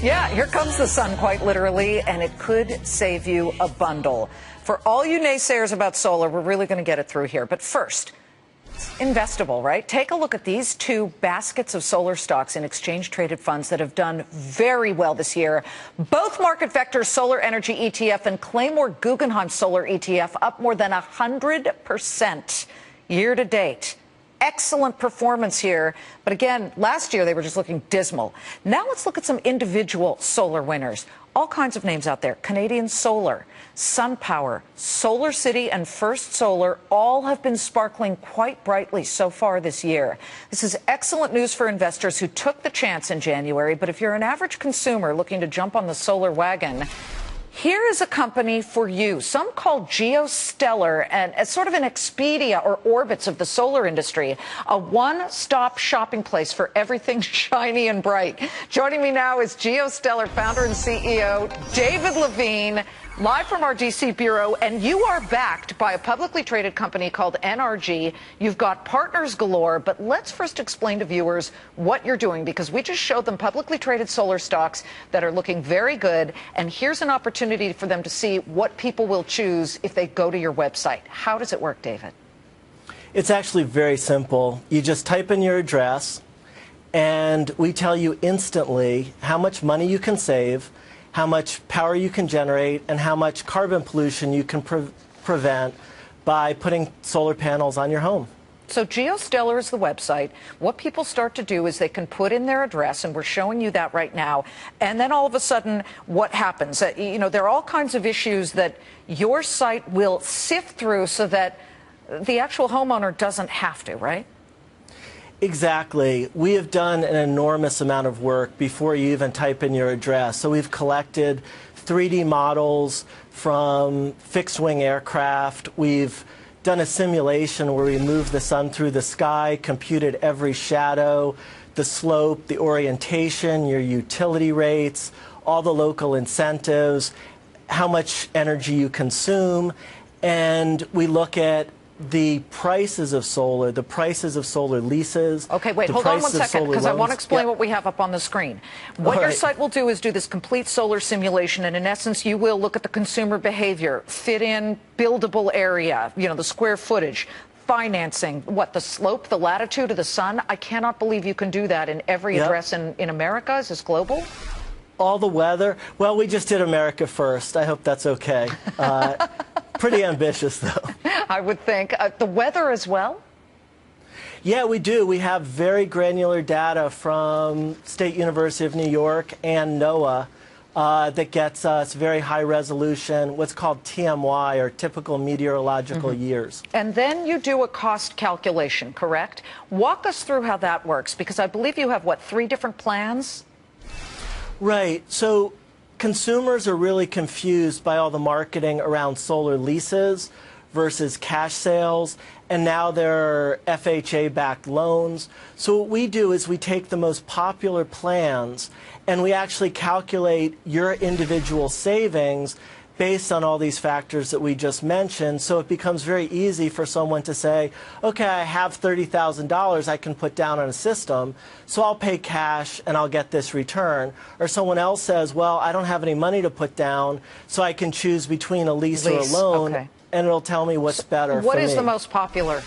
Yeah, here comes the sun, quite literally, and it could save you a bundle. For all you naysayers about solar, we're really going to get it through here. But first, it's investable, right? Take a look at these two baskets of solar stocks in exchange-traded funds that have done very well this year. Both Market Vector's Solar Energy ETF and Claymore Guggenheim Solar ETF up more than 100% year to date. Excellent performance here. But again, last year they were just looking dismal. Now let's look at some individual solar winners. All kinds of names out there. Canadian Solar, SunPower, Solar City, and First Solar all have been sparkling quite brightly so far this year. This is excellent news for investors who took the chance in January. But if you're an average consumer looking to jump on the solar wagon, here is a company for you. Some call Geostellar, and as sort of an Expedia or Orbitz of the solar industry, a one-stop shopping place for everything shiny and bright. Joining me now is Geostellar founder and CEO David Levine, live from our DC bureau, and you are backed by a publicly traded company called NRG. You've got partners galore, but let's first explain to viewers what you're doing, because we just showed them publicly traded solar stocks that are looking very good, and here's an opportunity for them to see what people will choose if they go to your website. How does it work, David? It's actually very simple. You just type in your address, and we tell you instantly how much money you can save, how much power you can generate, and how much carbon pollution you can prevent by putting solar panels on your home. So Geostellar is the website. What people start to do is they can put in their address, and we're showing you that right now. And then all of a sudden, what happens? You know, there are all kinds of issues that your site will sift through so that the actual homeowner doesn't have to, right? Exactly. We have done an enormous amount of work before you even type in your address. So we've collected 3D models from fixed-wing aircraft. We've done a simulation where we moved the sun through the sky, computed every shadow, the slope, the orientation, your utility rates, all the local incentives, how much energy you consume, and we look at the prices of solar, the prices of solar leases. Okay, wait, hold on one second, because I want to explain what we have up on the screen. What your site will do is do this complete solar simulation, and in essence, you will look at the consumer behavior, fit in buildable area, you know, the square footage, financing, what, the slope, the latitude of the sun. I cannot believe you can do that in every address in America. Is this global? All the weather. Well, we just did America first. I hope that's okay. Pretty ambitious, though. I would think. The weather as well? Yeah, we do. We have very granular data from State University of New York and NOAA that gets us very high resolution, what's called TMY, or typical meteorological years. And then you do a cost calculation, correct? Walk us through how that works, because I believe you have, what, 3 different plans? Right. So consumers are really confused by all the marketing around solar leases versus cash sales, and now there are FHA-backed loans. So what we do is we take the most popular plans and we actually calculate your individual savings based on all these factors that we just mentioned. So it becomes very easy for someone to say, okay, I have $30,000 I can put down on a system, so I'll pay cash and I'll get this return. Or someone else says, well, I don't have any money to put down, so I can choose between a lease or a loan, and it'll tell me what's better for me. What is the most popular?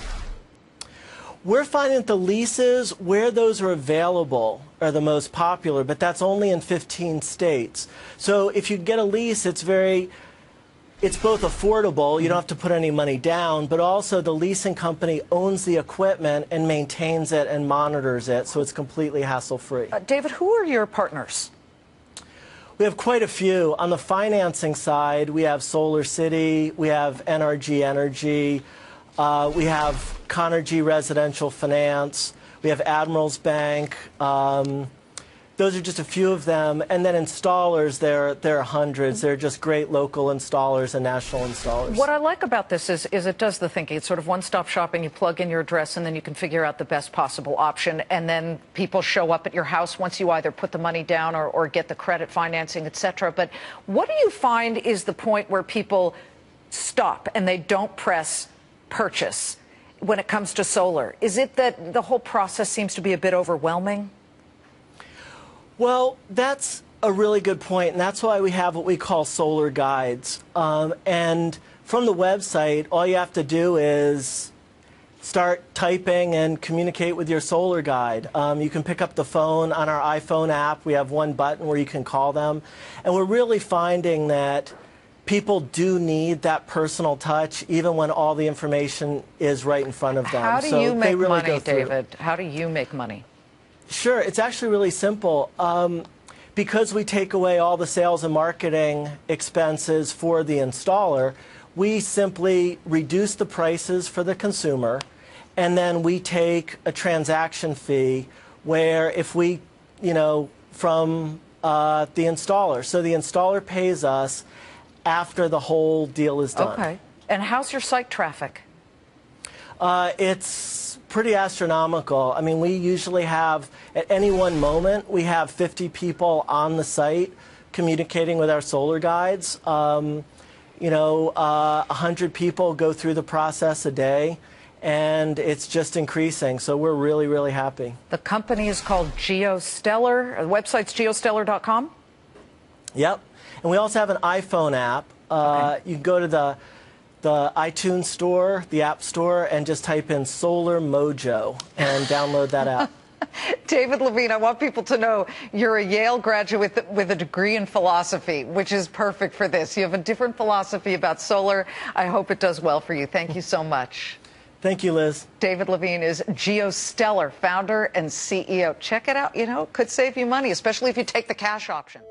We're finding that the leases, where those are available, are the most popular, but that's only in 15 states. So if you get a lease, it's both affordable, you don't have to put any money down, but also the leasing company owns the equipment and maintains it and monitors it, so it's completely hassle-free. David, who are your partners? We have quite a few. On the financing side, we have Solar City, we have NRG Energy, we have Conergy Residential Finance, we have Admirals Bank. Those are just a few of them. And then installers, there are hundreds. They're just great local installers and national installers. What I like about this is it does the thinking. It's sort of one-stop shopping. You plug in your address, and then you can figure out the best possible option. And then people show up at your house once you either put the money down or get the credit financing, et cetera. But what do you find is the point where people stop and they don't press purchase when it comes to solar? Is it that the whole process seems to be a bit overwhelming? Well, that's a really good point, and that's why we have what we call solar guides. And from the website, all you have to do is start typing and communicate with your solar guide. You can pick up the phone on our iPhone app. We have one button where you can call them. And we're really finding that people do need that personal touch, even when all the information is right in front of them. How do you make money, David? How do you make money? Sure, it's actually really simple. Because we take away all the sales and marketing expenses for the installer, we simply reduce the prices for the consumer, and then we take a transaction fee where if we, from the installer. So the installer pays us after the whole deal is done. Okay. And how's your site traffic? It's pretty astronomical. I mean, we usually have, at any one moment, we have 50 people on the site communicating with our solar guides. 100 people go through the process a day, and it's just increasing. So we're really, really happy. The company is called Geostellar. The website's geostellar.com? Yep. And we also have an iPhone app. Okay. You can go to the iTunes store, the App Store, and just type in Solar Mojo and download that app. David Levine, I want people to know you're a Yale graduate with a degree in philosophy, which is perfect for this. You have a different philosophy about solar. I hope it does well for you. Thank you so much. Thank you, Liz. David Levine is Geostellar, founder and CEO. Check it out. Could save you money, especially if you take the cash option.